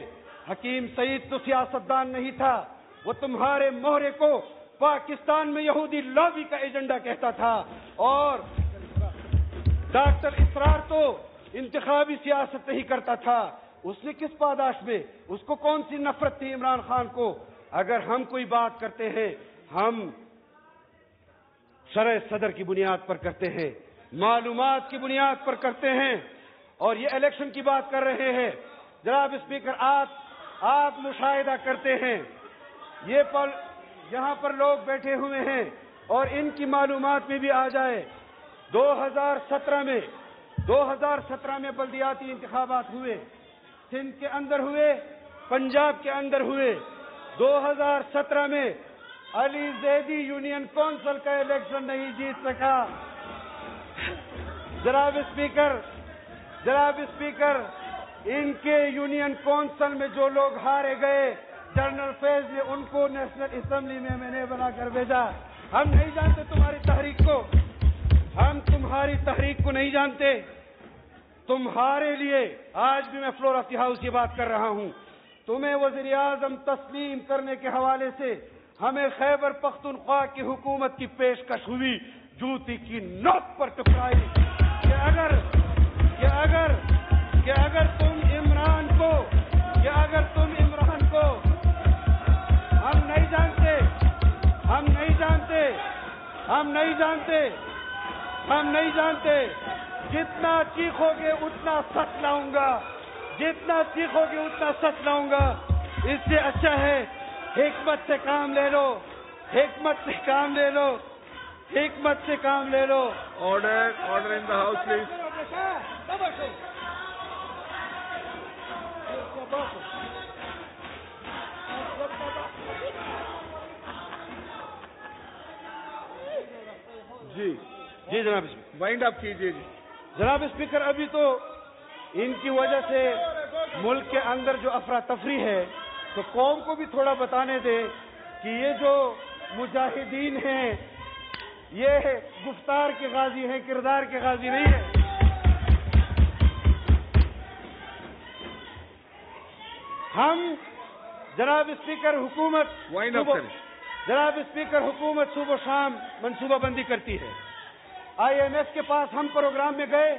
حکیم سعید تو سیاستدان نہیں تھا, وہ تمہارے مہرے کو پاکستان میں یہودی لابی کا ایجنڈا کہتا تھا. اور ڈاکٹر اسرار تو انتخابی سیاست نہیں کرتا تھا. اس نے کس پاداش میں, اس کو کون سی نفرت تھی عمران خان کو؟ اگر ہم کوئی بات کرتے ہیں, ہم شرع صدر کی بنیاد پر کرتے ہیں, معلومات کی بنیاد پر کرتے ہیں. اور یہ الیکشن کی بات کر رہے ہیں جناب اسپیکر, آپ مشاہدہ کرتے ہیں, یہاں پر لوگ بیٹھے ہوئے ہیں اور ان کی معلومات میں بھی آ جائے. 2017 میں بلدیاتی انتخابات ہوئے, سندھ کے اندر ہوئے, پنجاب کے اندر ہوئے. 2017 میں علی زیدی یونین کونسل کا الیکشن نہیں جیت سکا. جناب اسپیکر, ان کے یونین کونسل میں جو لوگ ہارے گئے, جنرل فیض نے ان کو نیشنل اسمبلی میں نے بنا کر بھیجا. ہم نہیں جانتے تمہاری تحریک کو نہیں جانتے. تمہارے لیے آج بھی میں فلور آف دی ہاؤس یہ بات کر رہا ہوں, تمہیں وزیر اعظم تسلیم کرنے کے حوالے سے ہمیں خیبر پختونخوا کی حکومت کی پیشکش ہوئی، جوتی کی نوک پر ٹکرائی کہ اگر تم عمران کو ہم نہیں جانتے جتنا چیخو گے اتنا سچ لاؤں گا، اس سے اچھا ہے حکمت سے کام لے لو. Order in the house, please. جی جناب اسپیکر. وائنڈ اپ کیجیے جی. جناب اسپیکر، ابھی تو ان کی وجہ سے ملک کے اندر جو افراتفری ہے، تو قوم کو بھی تھوڑا بتانے دے کہ یہ جو مجاہدین ہیں یہ گفتار کے غازی ہیں، کردار کے غازی نہیں ہیں. ہم جناب اسپیکر حکومت صبح و شام منصوبہ بندی کرتی ہے. IMF کے پاس ہم پروگرام میں گئے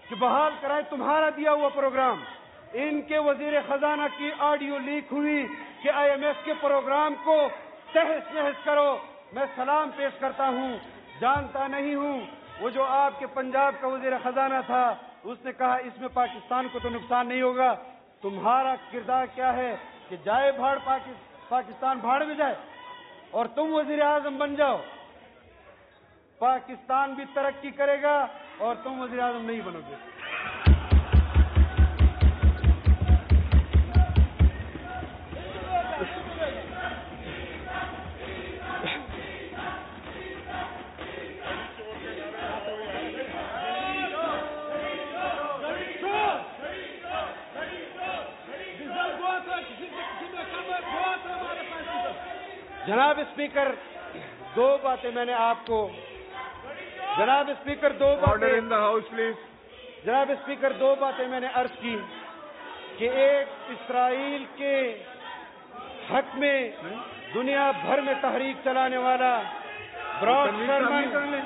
کہ بحال کرائے تمہارا دیا ہوا پروگرام. ان کے وزیر خزانہ کی آڈیو لیک ہوئی کہ IMF کے پروگرام کو تہس نہس کرو. میں سلام پیش کرتا ہوں، جانتا نہیں ہوں وہ جو آپ کے پنجاب کا وزیر خزانہ تھا، اس نے کہا اس میں پاکستان کو تو نقصان نہیں ہوگا. تمہارا کردار کیا ہے کہ جائے بھاڑ پاکستان بھاڑ میں جائے اور تم وزیر اعظم بن جاؤ. پاکستان بھی ترقی کرے گا اور تم وزیر اعظم نہیں بنو گے. جناب اسپیکر، دو باتیں میں نے آپ کو Order in the house, please. جناب اسپیکر، دو باتیں میں نے عرض کی کہ ایک اسرائیل کے حق میں دنیا بھر میں تحریک چلانے والا براڈ شرمن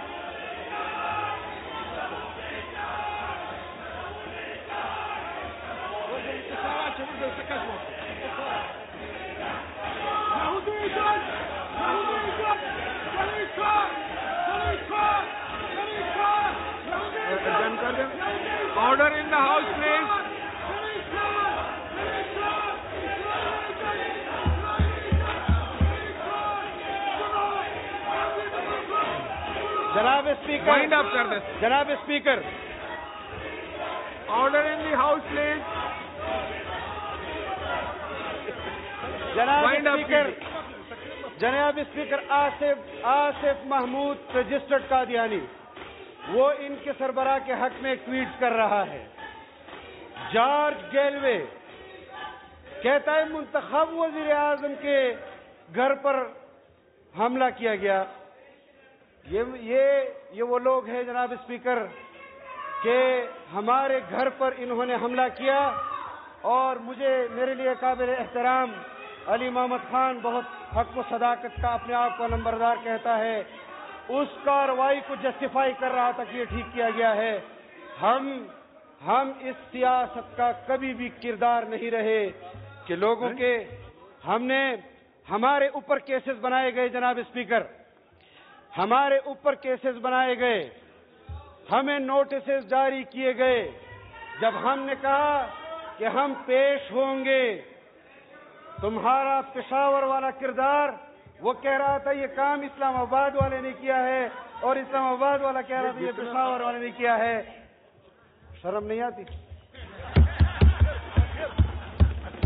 Order in the house, please. جناب اسپیکر، Wind up کر دیں. جناب speaker, Order in the house, please. جناب اسپیکر آصف محمود رجسٹرڈ قادیانی، وہ ان کے سربراہ کے حق میں ٹویٹ کر رہا ہے. جارج گیلوے کہتا ہے منتخب وزیر اعظم کے گھر پر حملہ کیا گیا. یہ وہ لوگ ہیں جناب اسپیکر کہ ہمارے گھر پر انہوں نے حملہ کیا، اور میرے لیے قابل احترام علی محمد خان بہت حق و صداقت کا اپنے آپ کو نمبردار کہتا ہے، اس کارروائی کو جسٹیفائی کر رہا تھا کہ یہ ٹھیک کیا گیا ہے. ہم اس سیاست کا کبھی بھی کردار نہیں رہے کہ لوگوں کے ہمارے اوپر کیسز بنائے گئے. جناب اسپیکر، ہمارے اوپر کیسز بنائے گئے، ہمیں نوٹسز جاری کیے گئے. جب ہم نے کہا کہ ہم پیش ہوں گے، تمہارا پشاور والا کردار وہ کہہ رہا تھا یہ کام اسلام آباد والے نے کیا ہے، اور اسلام آباد والا کہہ رہا تھا یہ پشاور والے نے کیا ہے. شرم نہیں آتی؟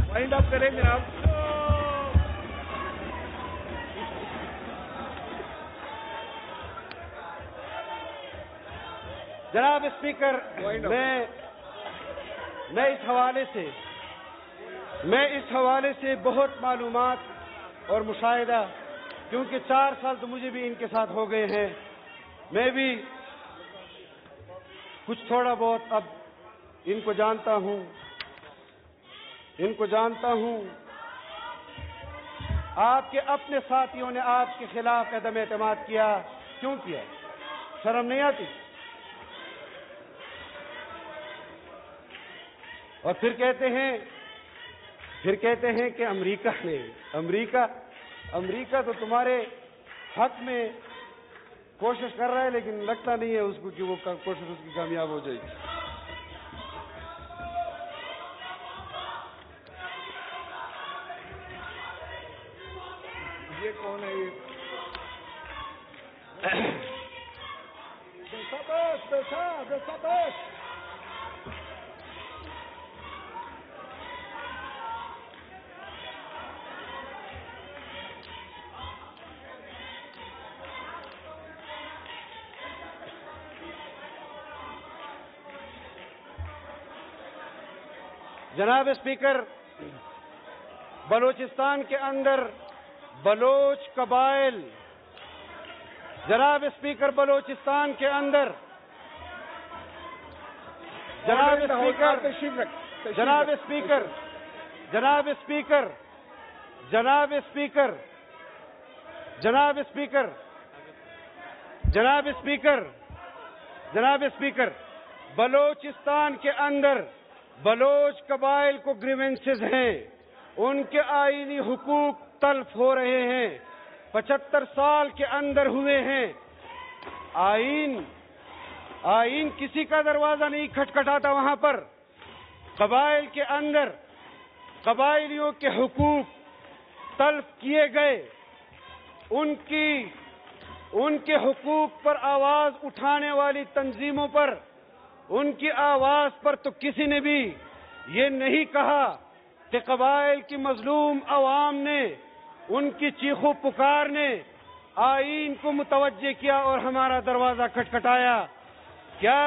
وائنڈ اپ کریں جناب. جناب اسپیکر، میں اس حوالے سے بہت معلومات اور مشاہدہ، کیونکہ 4 سال تو مجھے بھی ان کے ساتھ ہو گئے ہیں، میں بھی کچھ تھوڑا بہت اب ان کو جانتا ہوں. ان کو جانتا ہوں. آپ کے اپنے ساتھیوں نے آپ کے خلاف عدم اعتماد کیا. کیوں کیا؟ شرم نہیں آتی؟ اور پھر کہتے ہیں کہ امریکہ تو تمہارے حق میں کوشش کر رہا ہے، لیکن لگتا نہیں ہے اس کو کہ وہ کوشش اس کی کامیاب ہو جائے گی. یہ کون ہے؟ جناب اسپیکر، بلوچستان کے اندر بلوچ قبائل، جناب اسپیکر بلوچستان کے اندر، جناب اسپیکر، بلوچستان کے اندر بلوچ قبائل کو گریونسز ہیں، ان کے آئینی حقوق تلف ہو رہے ہیں. 75 سال کے اندر ہوئے ہیں. آئین کسی کا دروازہ نہیں کھٹکھٹاتا. وہاں پر قبائل کے اندر قبائلیوں کے حقوق تلف کیے گئے. ان کے حقوق پر آواز اٹھانے والی تنظیموں پر، ان کی آواز پر تو کسی نے بھی یہ نہیں کہا کہ قبائل کی مظلوم عوام نے ان کی چیخو پکار نے آئین کو متوجہ کیا اور ہمارا دروازہ کھٹکھٹایا. کیا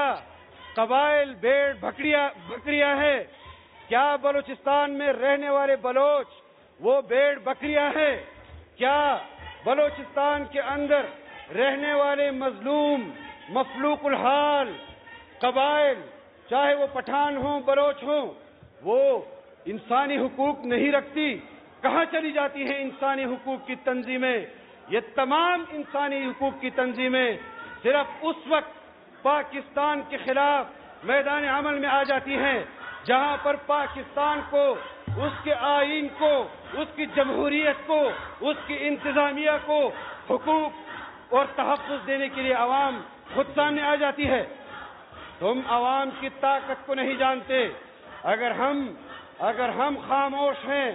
قبائل بھیڑ بکریاں ہے؟ کیا بلوچستان میں رہنے والے بلوچ وہ بھیڑ بکریاں ہے؟ کیا بلوچستان کے اندر رہنے والے مظلوم مفلوق الحال قبائل، چاہے وہ پٹھان ہوں بلوچ ہوں، وہ انسانی حقوق نہیں رکھتی؟ کہاں چلی جاتی ہیں انسانی حقوق کی تنظیمیں؟ یہ تمام انسانی حقوق کی تنظیمیں صرف اس وقت پاکستان کے خلاف میدان عمل میں آ جاتی ہیں جہاں پر پاکستان کو، اس کے آئین کو، اس کی جمہوریت کو، اس کی انتظامیہ کو حقوق اور تحفظ دینے کے لیے عوام خود سامنے آ جاتی ہے. تم عوام کی طاقت کو نہیں جانتے. اگر ہم خاموش ہیں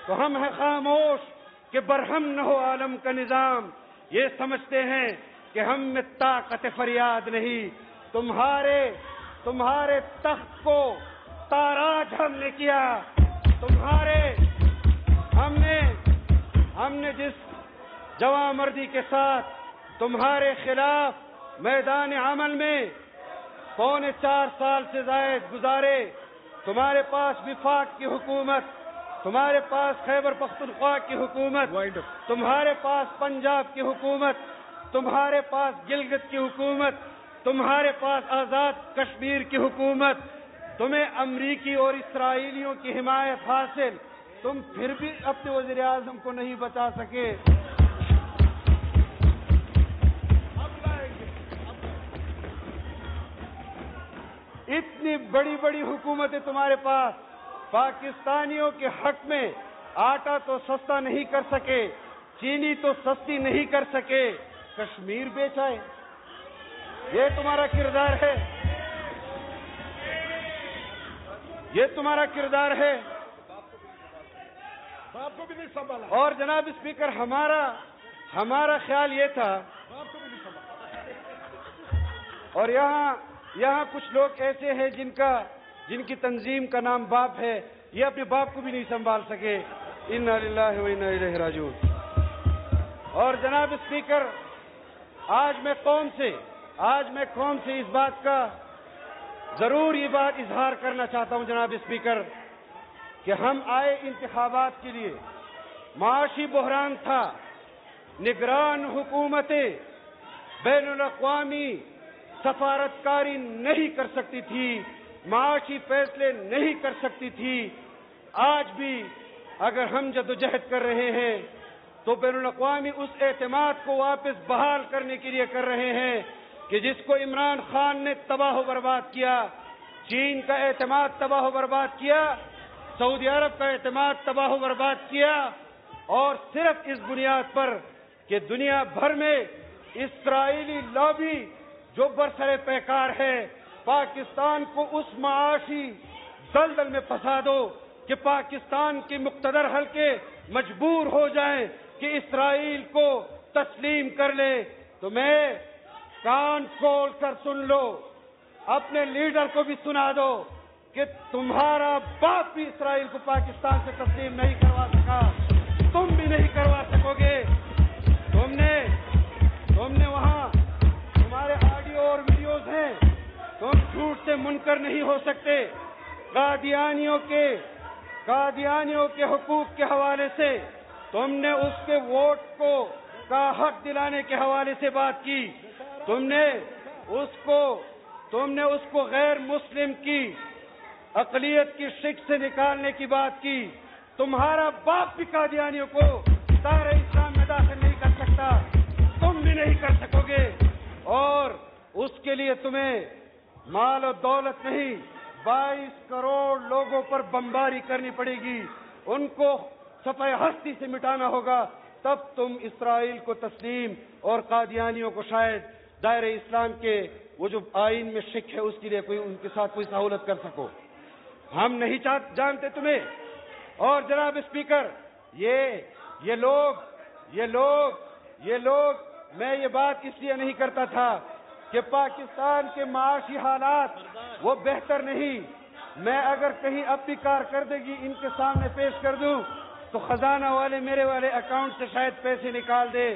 تو ہم ہیں خاموش کہ برہم نہ ہو عالم کا نظام. یہ سمجھتے ہیں کہ ہم میں طاقت فریاد نہیں. تمہارے تخت کو تاراج ہم نے کیا. ہم نے جس جواں مردی کے ساتھ تمہارے خلاف میدان عمل میں 4.25 سال سے زائد گزارے، تمہارے پاس وفاق کی حکومت، تمہارے پاس خیبر پختونخوا کی حکومت، تمہارے پاس پنجاب کی حکومت، تمہارے پاس گلگت کی حکومت، تمہارے پاس آزاد کشمیر کی حکومت، تمہیں امریکی اور اسرائیلیوں کی حمایت حاصل، تم پھر بھی اپنے وزیر اعظم کو نہیں بچا سکے. اتنی بڑی بڑی حکومتیں تمہارے پاس، پاکستانیوں کے حق میں آٹا تو سستا نہیں کر سکے، چینی تو سستی نہیں کر سکے، کشمیر بیچائے. یہ تمہارا کردار ہے، یہ تمہارا کردار ہے. اور جناب اسپیکر، ہمارا خیال یہ تھا، اور یہاں کچھ لوگ ایسے ہیں جن کی تنظیم کا نام باپ ہے، یہ اپنے باپ کو بھی نہیں سنبھال سکے. انا للہ و انا الیہ راجعون. اور جناب اسپیکر، آج میں قوم سے اس بات کا ضرور یہ بات اظہار کرنا چاہتا ہوں جناب اسپیکر، کہ ہم آئے انتخابات کے لیے. معاشی بحران تھا، نگران حکومتیں بین الاقوامی سفارتکاری نہیں کر سکتی تھی، معاشی فیصلے نہیں کر سکتی تھی. آج بھی اگر ہم جدوجہد کر رہے ہیں تو بین الاقوامی اس اعتماد کو واپس بحال کرنے کے لیے کر رہے ہیں کہ جس کو عمران خان نے تباہ و برباد کیا، چین کا اعتماد تباہ و برباد کیا، سعودی عرب کا اعتماد تباہ و برباد کیا، اور صرف اس بنیاد پر کہ دنیا بھر میں اسرائیلی لابی جو برسر پیکار ہے پاکستان کو اس معاشی دلدل میں پھنسا دو کہ پاکستان کے مقتدر حلقے مجبور ہو جائیں کہ اسرائیل کو تسلیم کر لے، تو میں کان کھول کر سن لو، اپنے لیڈر کو بھی سنا دو کہ تمہارا باپ بھی اسرائیل کو پاکستان سے تسلیم نہیں کروا سکا، تم بھی نہیں کروا سکو گے۔ تم نے وہاں تمہارے آڈیو اور ویڈیوز ہیں، تم جھوٹ سے منکر نہیں ہو سکتے۔ قادیانیوں کے حقوق کے حوالے سے تم نے اس کے ووٹ کا حق دلانے کے حوالے سے بات کی، تم نے اس کو غیر مسلم کی اقلیت کی شک سے نکالنے کی بات کی۔ تمہارا باپ بھی قادیانیوں کو دائرہ اسلام میں داخل نہیں کر سکتا، تم بھی نہیں کر سکو گے، اور اس کے لیے تمہیں مال و دولت نہیں، 22 کروڑ لوگوں پر بمباری کرنی پڑے گی، ان کو صفحہ ہستی سے مٹانا ہوگا، تب تم اسرائیل کو تسلیم اور قادیانیوں کو شاید دائرہ اسلام کے وہ جو آئین میں شک ہے اس کے لیے ان کے ساتھ کوئی سہولت کر سکو۔ ہم نہیں جانتے تمہیں۔ اور جناب اسپیکر، یہ لوگ میں یہ بات اس لیے نہیں کرتا تھا کہ پاکستان کے معاشی حالات وہ بہتر نہیں، میں اگر کہیں اپنی کارکردگی ان کے سامنے پیش کر دوں تو خزانہ والے میرے والے اکاؤنٹ سے شاید پیسے نکال دے۔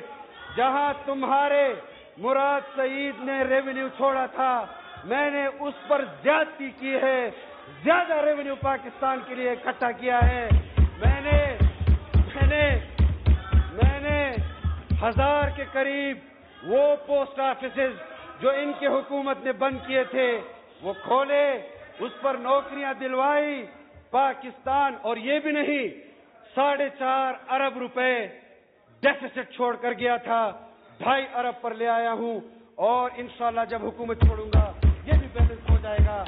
جہاں تمہارے مراد سعید نے ریونیو چھوڑا تھا، میں نے اس پر زیادتی کی ہے، زیادہ ریونیو پاکستان کے لیے اکٹھا کیا ہے۔ میں نے 1000 کے قریب وہ پوسٹ آفیسز جو ان کی حکومت نے بند کیے تھے وہ کھولے، اس پر نوکریاں دلوائی پاکستان، اور یہ بھی نہیں 4.5 ارب روپے ڈیفیسٹ چھوڑ کر گیا تھا، 2.5 ارب پر لے آیا ہوں، اور انشاءاللہ جب حکومت چھوڑوں گا یہ بھی بیلنس ہو جائے گا۔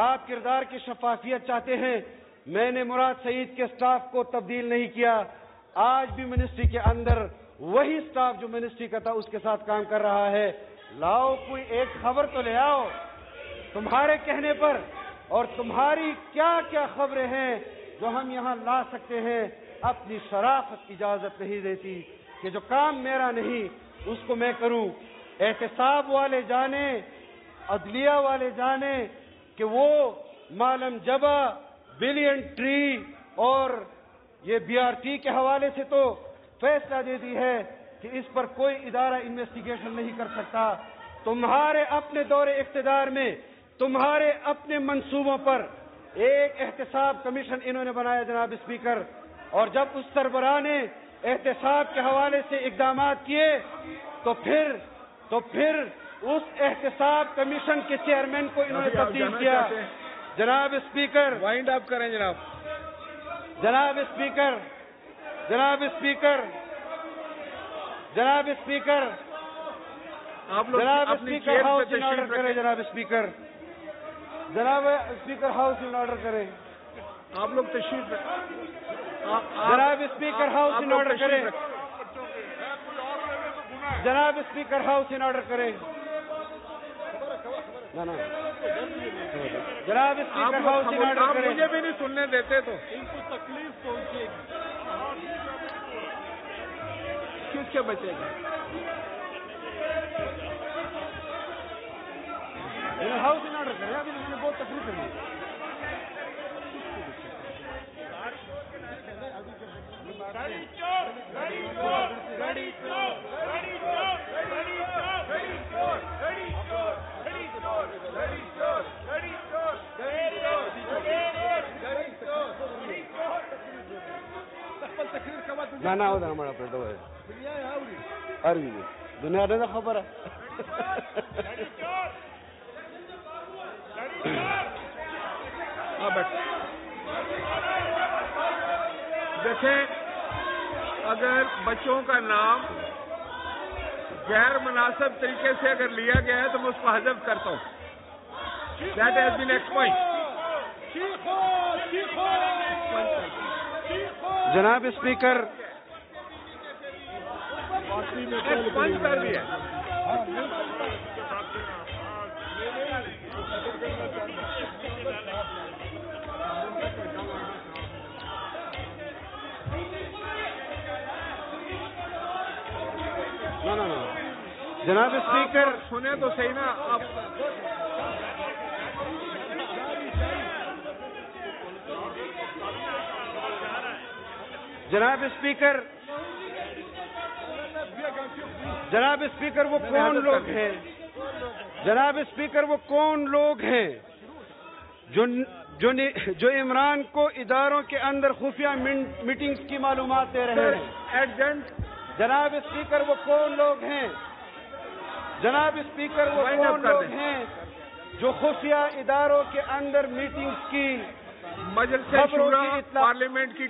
آپ کردار کی شفافیت چاہتے ہیں، میں نے مراد سعید کے سٹاف کو تبدیل نہیں کیا، آج بھی منسٹری کے اندر وہی سٹاف جو منسٹری کا تھا اس کے ساتھ کام کر رہا ہے۔ لاؤ کوئی ایک خبر تو لے آؤ تمہارے کہنے پر، اور تمہاری کیا کیا خبریں ہیں جو ہم یہاں لا سکتے ہیں۔ اپنی شرافت اجازت نہیں دیتی کہ جو کام میرا نہیں اس کو میں کروں۔ احتساب والے جانے، عدلیہ والے جانے کہ وہ مالم جبا، بلین ٹری اور یہ BRT کے حوالے سے تو فیصلہ دے دی ہے کہ اس پر کوئی ادارہ انویسٹیگیشن نہیں کر سکتا۔ تمہارے اپنے دور اقتدار میں تمہارے اپنے منصوبوں پر ایک احتساب کمیشن انہوں نے بنایا جناب اسپیکر، اور جب اس سربراہ نے احتساب کے حوالے سے اقدامات کیے تو پھر اس احتساب کمیشن کے چیئرمین کو انہوں نے تبدیل کیا۔ جناب اسپیکر، وائنڈ اپ کریں جناب۔ جناب اسپیکر آپ لوگ اپنی چیئر ہاؤس پہ ان آرڈر تشریف کریں۔ رکھیں۔ جناب اسپیکر ہاؤس ان آرڈر کریں۔ آپ لوگ تشریف رکھیں۔ جناب اسپیکر ہاؤس ان آرڈر کریں۔ جناب اسپیکر ہاؤس ان آرڈر کریں۔ جناب اسپیکر ہاؤس ان آرڈر کریں۔ مجھے بھی نہیں سننے دیتے تو تکلیف پہنچے گی، کس کے بچے گا؟ ہاؤس ان آرڈر کریں، ابھی میں نے بہت تکلیف کری۔ نہ ہوتا ہمارا پیٹو ہے ارے دنیا نے خبر ہے۔ ہاں بیٹھ دیکھیں اگر بچوں کا نام غیر مناسب طریقے سے اگر لیا گیا ہے تو میں اس کو حذف کرتا ہوں. That has been explained. جناب اسپیکر ایکسپنج کر دیا. جناب اسپیکر سنیں تو صحیح نا آپ. جناب اسپیکر جناب اسپیکر وہ کون لوگ ہیں جناب اسپیکر وہ کون لوگ ہیں جو عمران کو اداروں کے اندر خفیہ میٹنگز کی معلومات دے رہے ہیں؟ ایجنٹ. جناب اسپیکر وہ کون لوگ ہیں جناب اسپیکر وہ کون لوگ ہیں جو خفیہ اداروں کے اندر میٹنگز کی مجلس خبروں کی شورا اطلاع پارلیمنٹ کی